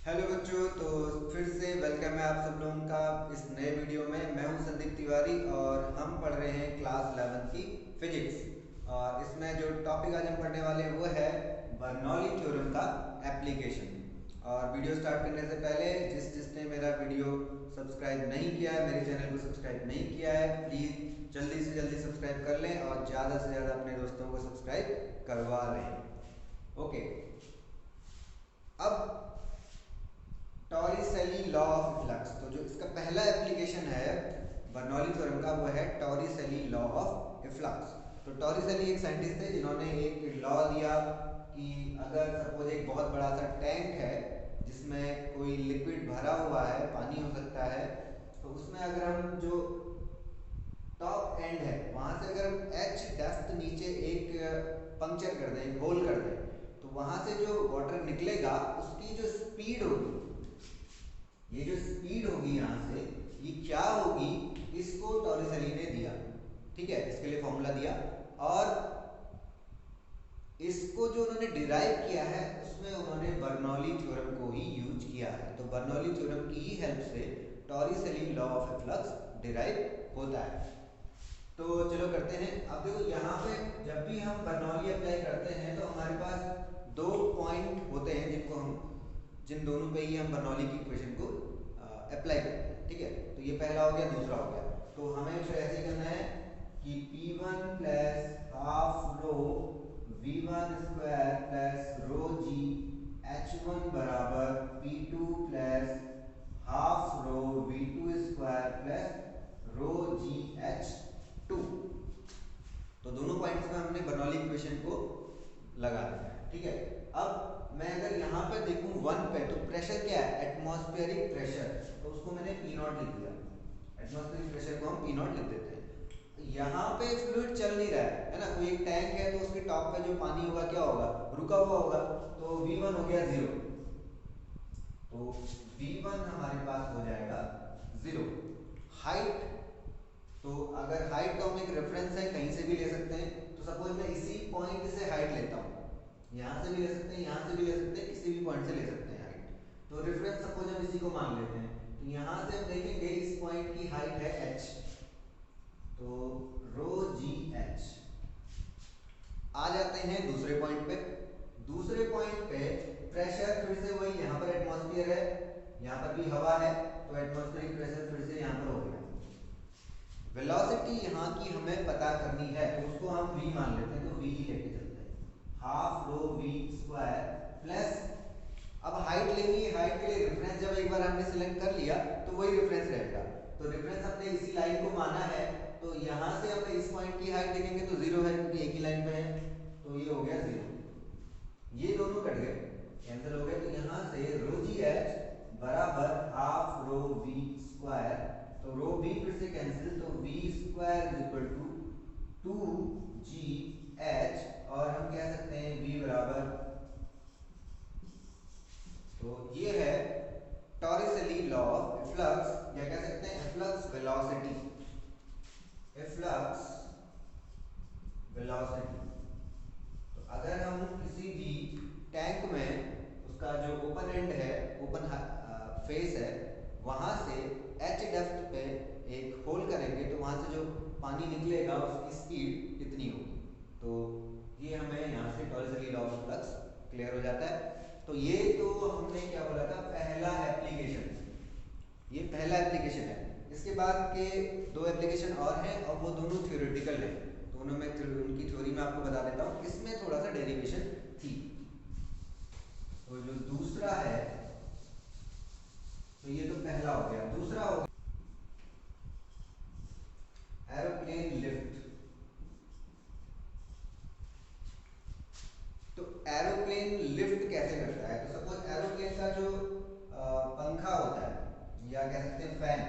Hello बच्चों, तो फिर से वेलकम है आप सब लोगों का इस नए वीडियो में। मैं हूं संदीप तिवारी और हम पढ़ रहे हैं क्लास 11 की फिजिक्स। और इसमें जो टॉपिक आज हम पढ़ने वाले हैं वो है बर्नौली थ्योरम का एप्लीकेशन। और वीडियो स्टार्ट करने से पहले जिसने मेरा वीडियो सब्सक्राइब नहीं किया है, मेरे चैनल को सब्सक्राइब नहीं किया है, प्लीज़ जल्दी से जल्दी सब्सक्राइब कर लें और ज़्यादा से ज़्यादा अपने दोस्तों को सब्सक्राइब करवा लें। ओके, अब टॉरिसेली लॉ ऑफ फ्लक्स। तो जो इसका पहला एप्लीकेशन है बर्नौली थ्योरम का वो है टॉरिसेली लॉ ऑफ फ्लक्स। तो टॉरिसेली एक साइंटिस्ट थे जिन्होंने एक लॉ दिया कि अगर सपोज एक बहुत बड़ा सा टैंक है जिसमें कोई लिक्विड भरा हुआ है, पानी हो सकता है, तो उसमें अगर हम जो टॉप एंड है वहां से अगर हम एच डेप्थ नीचे एक पंक्चर कर दें, एक होल कर दें, तो वहां से जो वाटर निकलेगा उसकी जो स्पीड होगी, ये जो स्पीड होगी यहाँ से, ये क्या होगी, इसको टॉरिसेली ने दिया। ठीक है, इसके लिए फॉर्मूला दिया और इसको जो उन्होंने डिराइव किया है उसमें उन्होंने बर्नौली थ्योरम को ही यूज किया है। तो बर्नौली थ्योरम की ही हेल्प से टॉरिसेली लॉ ऑफ फ्लक्स डिराइव होता है। तो चलो करते हैं। अब देखो यहाँ पे जब भी हम बर्नौली अप्लाई करते हैं तो हमारे पास दो पॉइंट होते हैं जिन दोनों पे ही हम बर्नौली की इक्वेशन को अप्लाई करते हैं। ठीक है, तो ये पहला हो गया, दूसरा हो गया। तो हमें फिर ऐसे करना है कि P1 plus half rho V1 square plus rho g H1 बराबर P2 plus half rho V2 square plus rho g H2। तो दोनों पॉइंट्स में हमने बर्नौली इक्वेशन को लगा दिया है। ठीक है, अब मैं अगर यहाँ पर देखूँ 1 पे, तो प्रेशर क्या है, एटमॉस्फेरिक प्रेशर, तो उसको मैंने P नॉट लिख दिया। एटमॉस्फेरिक प्रेशर को हम P नॉट लिख देते हैं। यहाँ पे फ्लूइड चल नहीं रहा है ना, कोई एक टैंक है तो उसके टॉप पे जो पानी होगा क्या होगा, रुका हुआ होगा। तो V1 हो गया 0, तो V1 हमारे पास हो जाएगा 0। हाइट, तो अगर हाइट तो हम एक रेफरेंस है, कहीं से भी ले सकते हैं। तो सपोज मैं इसी पॉइंट से हाइट लेता हूँ, यहाँ से भी ले सकते हैं, यहाँ से भी ले सकते हैं, किसी भी पॉइंट से ले सकते हैं हाइट। तो रेफरेंस सपोज हम इसी को मान लेते हैं। तो यहाँ से हम देखेंगे इस पॉइंट की हाइट है h, तो रो जी एच। आ जाते हैं दूसरे पॉइंट पे। दूसरे पॉइंट पे प्रेशर फिर से वही, यहाँ पर एटमॉस्फेयर है, यहाँ पर भी हवा है, तो एटमॉस्फेरिक प्रेशर फिर से यहाँ पर हो गया। वेलोसिटी यहाँ की हमें पता करनी है, तो उसको हम v मान लेते हैं, तो v ही लेके चलते हैं। Half rho v square plus, अब हाइट लेनी है, हाइट के लिए रेफरेंस जब एक बार हमने सिलेक्ट कर लिया तो वही रेफरेंस रहेगा। तो रेफरेंस हमने इसी लाइन को माना है, तो यहाँ से हमने इस पॉइंट की हाइट देखेंगे तो 0 है क्योंकि एक ही लाइन पे है, तो ये हो गया 0। ये दोनों कट गए, कैंसिल हो गए। तो यहाँ से रो जी एच बराबर हाफ रो v स्क्वायर, तो रो v फिर से कैंसिल, तो v square is equal to 2gh, और हम कह सकते हैं v बराबर, तो ये है टॉरिसेली लॉ ऑफ फ्लक्स, या कह सकते हैं फ्लक्स वेलोसिटी। फ्लक्स वेलोसिटी, तो अगर हम किसी भी टैंक में उसका जो ओपन एंड है, ओपन फेस है, वहां से h डेप्थ पे एक होल करेंगे तो वहां से जो पानी निकलेगा उसकी स्पीड इतनी होगी। तो ये हमें यहाँ से टॉरिसेली लॉ ऑफ फ्लक्स क्लियर हो जाता है। तो ये तो हमने क्या बोला था, पहला एप्लीकेशन, ये पहला एप्लीकेशन है। इसके बाद के दो एप्लीकेशन और हैं और वो दोनों थ्योरेटिकल हैं, दोनों में उनकी थ्योरी में आपको बता देता हूँ। इसमें थोड़ा सा डेरिवेशन थी। तो जो दूसरा है, तो ये तो पहला हो गया, दूसरा हो गया एरोप्लेन लिफ्ट। तो एरोप्लेन लिफ्ट कैसे करता है, तो सपोज एरोप्लेन का जो पंखा होता है या कह सकते हैं फैन,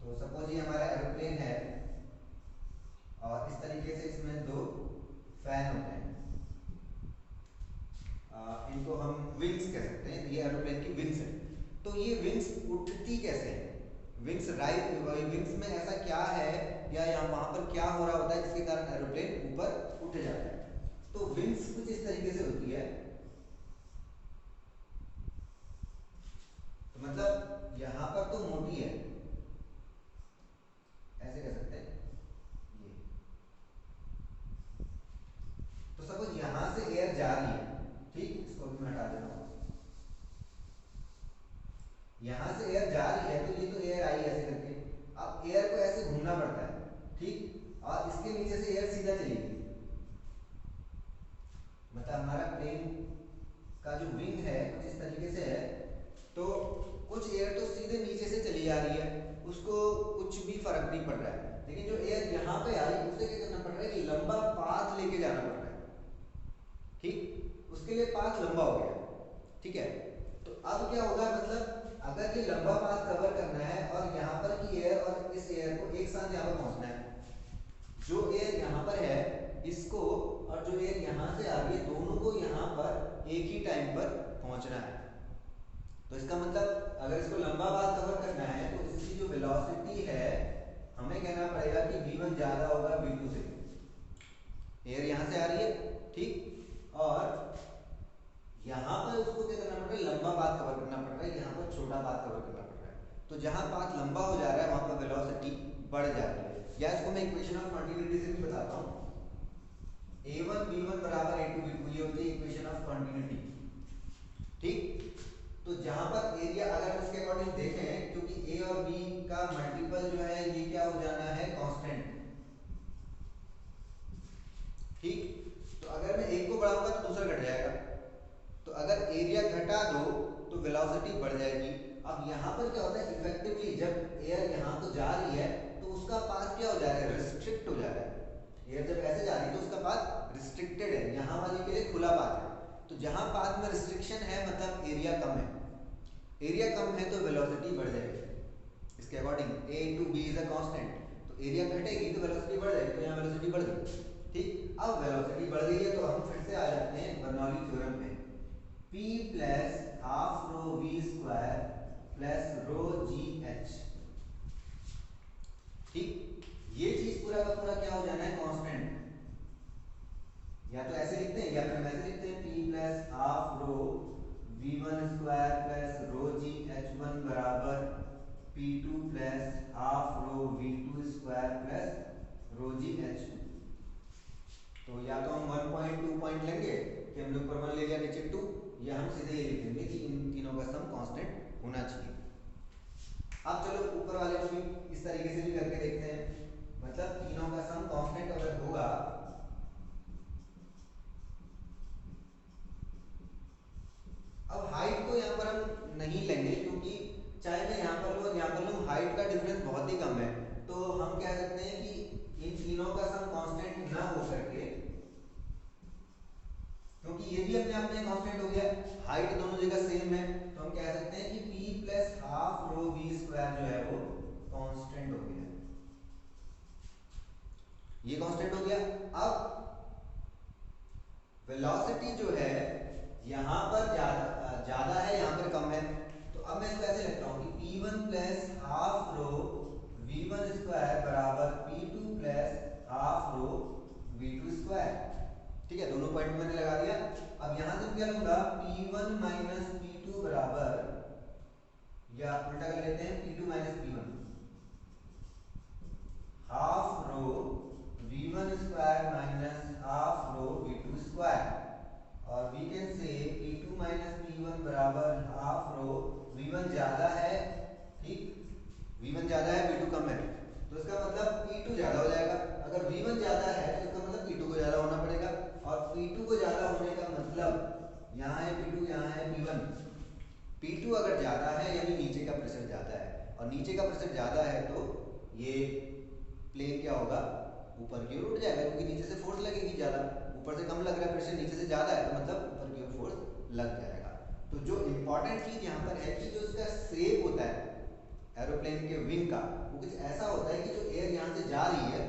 तो सपोज ये हमारा एरोप्लेन है और इस तरीके से इसमें दो फैन होते हैं, इनको हम विंग्स कह सकते हैं। ये एरोप्लेन की विंग्स है। तो ये विंग्स उठती कैसे है, विंग्स विंग्स में ऐसा क्या है या यहाँ वहां पर क्या हो रहा होता है जिसके कारण एरोप्लेन ऊपर उठ जाता है। तो विंग्स कुछ इस तरीके से होती है, यहाँ से एयर जा रही है तो ये तो एयर आई ऐसे करके, अब एयर को ऐसे घूमना पड़ता है, ठीक, और इसके नीचे से एयर सीधा चलेगी, मतलब हमारा प्लेन का जो विंग है कुछ इस तरीके से है, तो कुछ एयर तो सीधे नीचे से चली जा रही है, उसको कुछ भी फर्क नहीं पड़ रहा है, लेकिन जो एयर यहाँ पे आई उसे क्या करना पड़ रहा है कि लंबा पाथ लेके जाना पड़ रहा है, ठीक, उसके लिए पाथ लंबा हो गया, ठीक है। तो अब क्या होगा, मतलब अगर ये लंबा पाथ कवर करना है और यहाँ पर की एयर और इस एयर को एक साथ यहाँ पर पहुंचना है, जो एयर यहाँ पर है इसको और जो एयर यहाँ से आ रही है दोनों को यहाँ पर एक ही टाइम पर पहुंचना है। तो इसका मतलब अगर इसको लंबा पाथ कवर करना है तो इसकी जो वेलोसिटी है हमें कहना पड़ेगा कि v1 ज्यादा होगा v2 से, एयर यहाँ से आ रही है, ठीक, और यहाँ पर उसको क्या करना पड़ रहा है, लंबा पाथ कवर करना पड़ रहा है, यहाँ पर छोटा पाथ कवर करना पड़ रहा है, तो जहाँ पाथ लंबा हो जा रहा है वहां पर वेलोसिटी बढ़ जाती है, या इसको मैं इक्वेशन ऑफ कंटिन्यूटी से भी बताता हूँ, a1 b1 बराबर a2 b2, ये होती है इक्वेशन ऑफ कंटिन्यूटी, ठीक। तो जहां पर एरिया अगर हम इसके अकॉर्डिंग देखें, क्योंकि a और b का मल्टीपल जो है ये क्या हो जाना है, कांस्टेंट, ठीक, तो अगर मैं एक को बढ़ाऊंगा तो दूसरा घट जाएगा, तो अगर एरिया घटा दो तो वेलोसिटी बढ़ जाएगी। अब यहाँ पर क्या होता है, इफेक्टिवली जब एयर यहाँ को जा रही है तो उसका पाथ क्या हो जा रहा है, रिस्ट्रिक्ट हो जा रहा है, एयर जब ऐसे जा रही है तो उसका पाथ रिस्ट्रिक्टेड है, यहाँ वाले के लिए खुला पाथ है, तो जहाँ पाथ में रिस्ट्रिक्शन है मतलब एरिया कम है, एरिया कम है तो वेलोसिटी बढ़ जाएगी, इसके according a into b is a constant, तो एरिया घटेगी तो वेलोसिटी बढ़ जाएगी, तो यहाँ वेलोसिटी बढ़ गई, ठीक। अब वेलोसिटी बढ़ गई है तो हम फिर से आ जाते हैं बर्नौली थ्योरम पे, p plus half rho v square plus rho g H, ठीक, ये चीज पूरा का पूरा क्या हो जाना है, कांस्टेंट, या तो ऐसे लिखते हैं या फिर हम ऐसे लिखते हैं p plus half rho v1 square plus rho g h1 बराबर p2 plus half rho v2 square plus rho g h2। तो या तो हम 1.2 पॉइंट लेंगे कि हमने ऊपर 1 ले लिया नीचे 2, या हम सीधे ये लिख देंगे कि इन तीनों का सम कांस्टेंट होना चाहिए। अब चलो ऊपर वाले को भी इस तरीके से भी करके देखते हैं, मतलब तीनों का सम कांस्टेंट अगर होगा, अब हाइट को यहाँ पर हम नहीं लेंगे क्योंकि चाहे मैं यहाँ पर लूँ और यहाँ पर लूँ हाइट का डिफरेंस बहुत ही कम है, तो हम कह सकते हैं कि इन तीनों का सम कांस्टेंट ना हो करके, क्योंकि ये भी अपने आप में कांस्टेंट हो गया, हाइट दोनों जगह सेम है, तो हम कह सकते हैं कि p plus half rho v square जो है वो कांस्टेंट हो गया, ये कांस्टेंट हो गया। अब वेलोसिटी जो है यहाँ पर ज्यादा है, यहाँ पर कम है, तो अब मैं इसको ऐसे लिखता हूँ कि p1 plus half rho v1 square बराबर p2 plus half rho v2 square, ठीक है, दोनों पॉइंट मैंने लगा दिया। अब यहाँ से क्या लूंगा, p1 माइनस p2 बराबर, या उल्टा कर लेते हैं, p2 minus p1 half rho v1 square minus half rho v2 square, और we can say p2 minus p1 बराबर हाफ रो, v1 ज्यादा है, ठीक, v1 ज्यादा है p2 कम है, तो इसका मतलब p2 ज्यादा हो जाएगा, अगर v1 ज्यादा है तो इसका मतलब p2 को ज्यादा होना पड़ेगा, और p2 को ज्यादा होने का मतलब यहाँ है p2 यहाँ है p1, p2 अगर ज्यादा है यानी नीचे का प्रेशर ज्यादा है, और नीचे का प्रेशर ज्यादा है तो ये प्लेन क्या होगा, ऊपर की ओर उठ जाएगा, क्योंकि नीचे से फोर्स लगेगी ज्यादा, ऊपर से कम लग रहा है प्रेशर, नीचे से ज्यादा है, तो मतलब ऊपर की ओर फोर्स लग जाएगा। तो जो इंपॉर्टेंट चीज यहाँ पर है कि जो इसका शेप होता है एरोप्लेन के विंग का, वो कुछ ऐसा होता है कि जो एयर यहाँ से जा रही है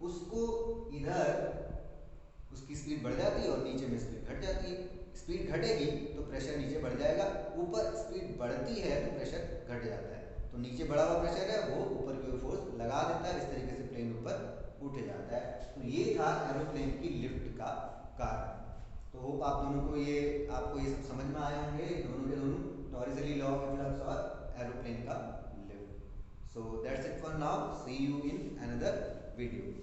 उसको इधर उसकी स्पीड बढ़ जाती है और नीचे में स्पीड घट जाती है, स्पीड घटेगी तो प्रेशर नीचे बढ़ जाएगा, ऊपर स्पीड बढ़ती है तो प्रेशर घट जाता है, तो नीचे बढ़ा हुआ प्रेशर है वो ऊपर की ओर फोर्स लगा देता है, इस तरीके से प्लेन ऊपर उठ जाता है। तो ये था एरोप्लेन की लिफ्ट का कारण। तो होप आप दोनों को ये आपको ये सब समझ में आए होंगे, दोनों के दोनों, टॉरिसली लॉ ऑफ फ्लक्स और एरोप्लेन का lift. So that's it for now, see you in another video.